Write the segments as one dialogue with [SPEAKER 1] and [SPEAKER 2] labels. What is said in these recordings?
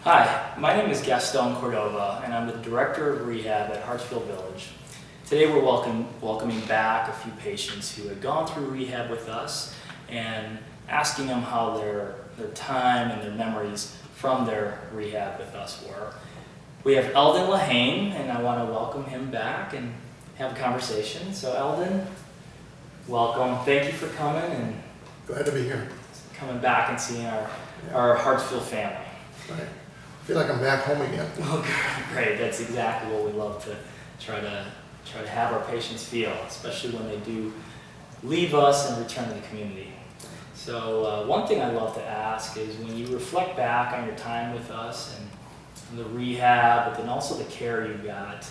[SPEAKER 1] Hi, my name is Gaston Cordova, and I'm the Director of Rehab at Hartsfield Village. Today we're welcoming back a few patients who had gone through rehab with us and asking them how their time and their memories from their rehab with us were. We have Elden LaHayne, and I want to welcome him back and have a conversation. So Elden, welcome. Thank you for coming and
[SPEAKER 2] Glad to be here.
[SPEAKER 1] coming back and seeing our Hartsfield family.
[SPEAKER 2] Right. I feel like I'm back home again.
[SPEAKER 1] Oh, great. That's exactly what we love to try to have our patients feel, especially when they do leave us and return to the community. So one thing I love to ask is when you reflect back on your time with us and the rehab, but then also the care you got,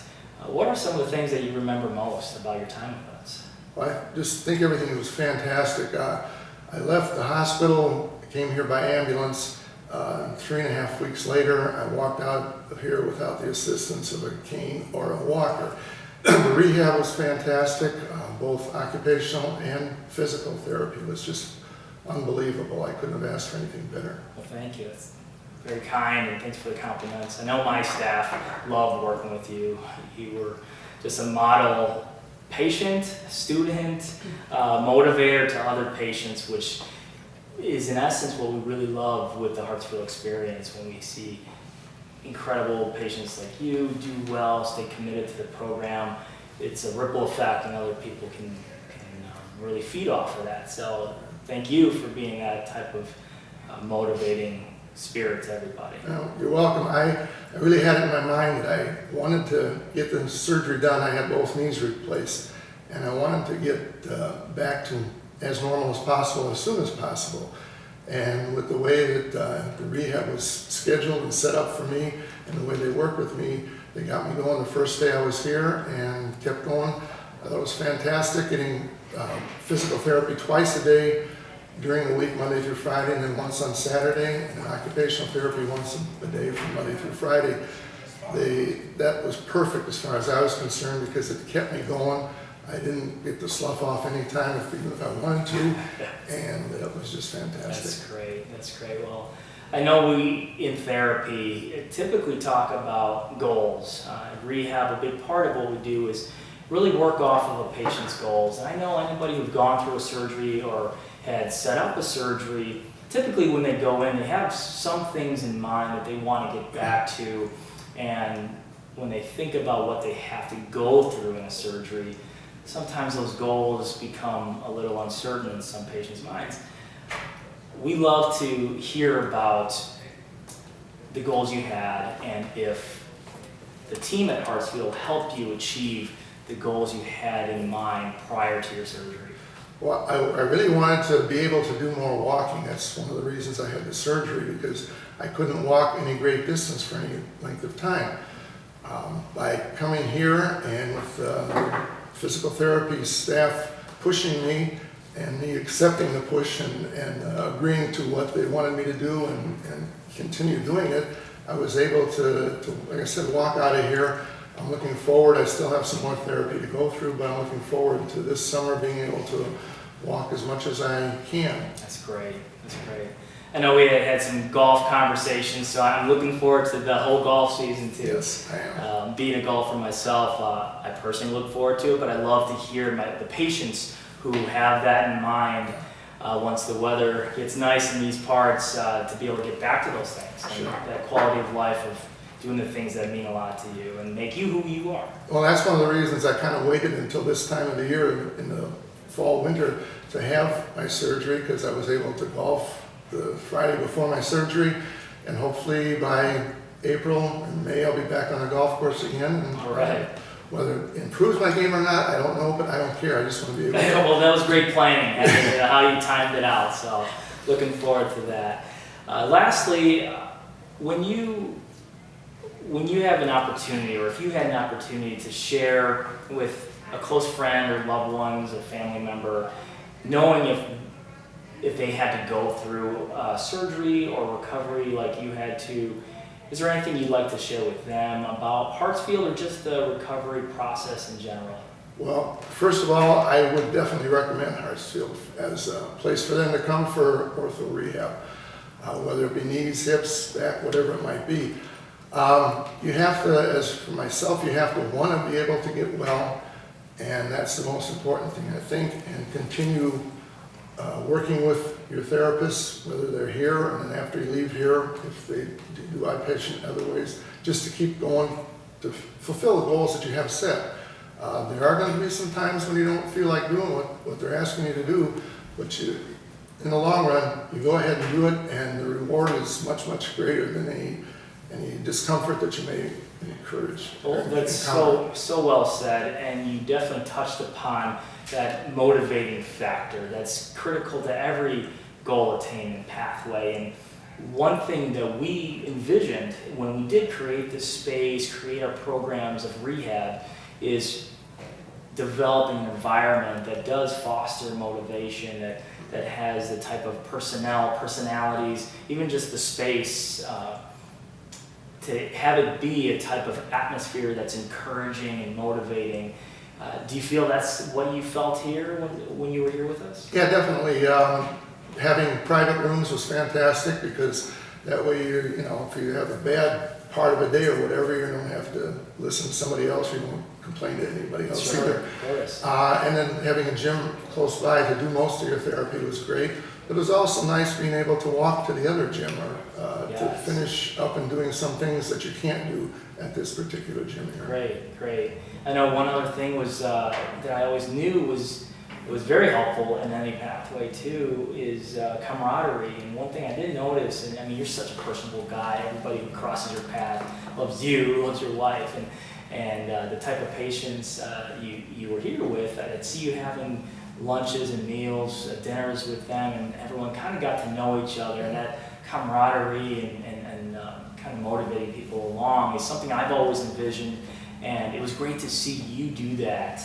[SPEAKER 1] what are some of the things that you remember most about your time with us?
[SPEAKER 2] Well, I just think everything was fantastic. I left the hospital, came here by ambulance. 3.5 weeks later, I walked out of here without the assistance of a cane or a walker. The rehab was fantastic. Both occupational and physical therapy was just unbelievable. I couldn't have asked for anything better.
[SPEAKER 1] Well, thank you. That's very kind, and thanks for the compliments. I know my staff loved working with you. You were just a model patient, student, motivator to other patients, which is in essence what we really love with the Hartsfield experience when we see incredible patients like you do well, stay committed to the program. It's a ripple effect and other people can really feed off of that. So thank you for being that type of motivating spirit to everybody.
[SPEAKER 2] No, you're welcome. I really had it in my mind that I wanted to get the surgery done. I had both knees replaced, and I wanted to get back to as normal as possible, as soon as possible. And with the way that the rehab was scheduled and set up for me and the way they worked with me, they got me going the first day I was here and kept going. I thought it was fantastic getting physical therapy twice a day during the week, Monday through Friday, and then once on Saturday, and occupational therapy once a day from Monday through Friday. That was perfect as far as I was concerned because it kept me going. I didn't get to slough off any time even if I wanted to, and it was just fantastic.
[SPEAKER 1] That's great. That's great. Well, I know we in therapy typically talk about goals. Rehab, a big part of what we do is really work off of a patient's goals. And I know anybody who's gone through a surgery or had set up a surgery, typically when they go in, they have some things in mind that they want to get back to, and when they think about what they have to go through in a surgery, sometimes those goals become a little uncertain in some patients' minds. We love to hear about the goals you had and if the team at Hartsfield helped you achieve the goals you had in mind prior to your surgery.
[SPEAKER 2] Well, I really wanted to be able to do more walking. That's one of the reasons I had the surgery, because I couldn't walk any great distance for any length of time. By coming here and with physical therapy staff pushing me and me accepting the push and agreeing to what they wanted me to do and continue doing it, I was able to, like I said, walk out of here. I'm looking forward. I still have some more therapy to go through, but I'm looking forward to this summer being able to walk as much as I can.
[SPEAKER 1] That's great. That's great. I know we had some golf conversations, so I'm looking forward to the whole golf season too.
[SPEAKER 2] Yes, I am.
[SPEAKER 1] Being a golfer myself, I personally look forward to it, but I love to hear the patients who have that in mind once the weather gets nice in these parts to be able to get back to those things.
[SPEAKER 2] Sure.
[SPEAKER 1] And that quality of life of doing the things that mean a lot to you and make you who you are.
[SPEAKER 2] Well, that's one of the reasons I kind of waited until this time of the year in the fall, winter to have my surgery, because I was able to golf the Friday before my surgery, and hopefully by April and May I'll be back on the golf course again. And
[SPEAKER 1] All right.
[SPEAKER 2] whether it improves my game or not, I don't know, but I don't care. I just want to be able to.
[SPEAKER 1] Well, that was great planning, how you timed it out, so looking forward to that. Lastly, when you have an opportunity, or if you had an opportunity to share with a close friend or loved ones, a family member, knowing if they had to go through surgery or recovery like you had to, is there anything you'd like to share with them about Hartsfield or just the recovery process in general?
[SPEAKER 2] Well, first of all, I would definitely recommend Hartsfield as a place for them to come for ortho rehab. whether it be knees, hips, back, whatever it might be. You have to, as for myself, you have to want to be able to get well, and that's the most important thing, I think, and continue working with your therapists, whether they're here and then after you leave here, if they do outpatient other ways, just to keep going to fulfill the goals that you have set. There are going to be some times when you don't feel like doing what they're asking you to do, but in the long run, you go ahead and do it, and the reward is much, much greater than any discomfort that you may encourage.
[SPEAKER 1] Well, that's so well said, and you definitely touched upon that motivating factor that's critical to every goal attainment pathway. And one thing that we envisioned when we did create this space, create our programs of rehab, is developing an environment that does foster motivation, that has the type of personalities, even just the space, to have it be a type of atmosphere that's encouraging and motivating. Do you feel that's what you felt here when you were here with us?
[SPEAKER 2] Yeah, definitely. Having private rooms was fantastic, because that way if you have a bad part of a day or whatever, you don't have to listen to somebody else. You won't complain to anybody else either.
[SPEAKER 1] Of course.
[SPEAKER 2] And then having a gym close by to do most of your therapy was great. It was also nice being able to walk to the other gym or to finish up and doing some things that you can't do at this particular gym here.
[SPEAKER 1] Great. I know one other thing was that I always knew was very helpful in any pathway too, is camaraderie. And one thing I did notice, and I mean, you're such a personable guy. Everybody who crosses your path loves you, loves your wife, and the type of patients you were here with. I'd see you having lunches and meals, dinners with them, and everyone kind of got to know each other. And that camaraderie and kind of motivating people along is something I've always envisioned. And it was great to see you do that.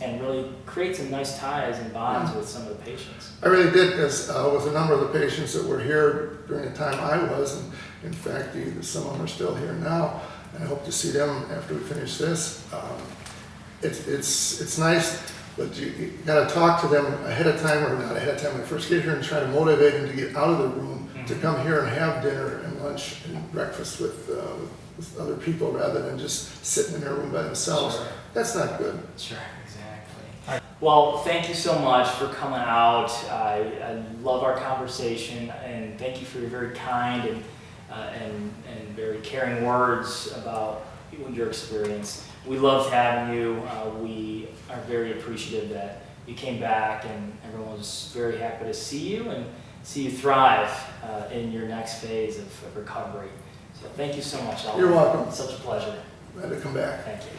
[SPEAKER 1] And really create some nice ties and bonds with some of the patients.
[SPEAKER 2] I really did, because with a number of the patients that were here during the time I was, and in fact, some of them are still here now, and I hope to see them after we finish this. It's nice, but you got to talk to them ahead of time, or not ahead of time, when they first get here, and try to motivate them to get out of the room, to come here and have dinner and lunch and breakfast with other people, rather than just sitting in their room by themselves.
[SPEAKER 1] Sure.
[SPEAKER 2] That's not good.
[SPEAKER 1] Sure, exactly. Well, thank you so much for coming out. I love our conversation, and thank you for your very kind and very caring words about your experience. We loved having you. We are very appreciative that you came back, and everyone was very happy to see you and see you thrive in your next phase of recovery. So thank you so much, Elden.
[SPEAKER 2] You're welcome.
[SPEAKER 1] It's such a pleasure.
[SPEAKER 2] Glad to come back.
[SPEAKER 1] Thank you.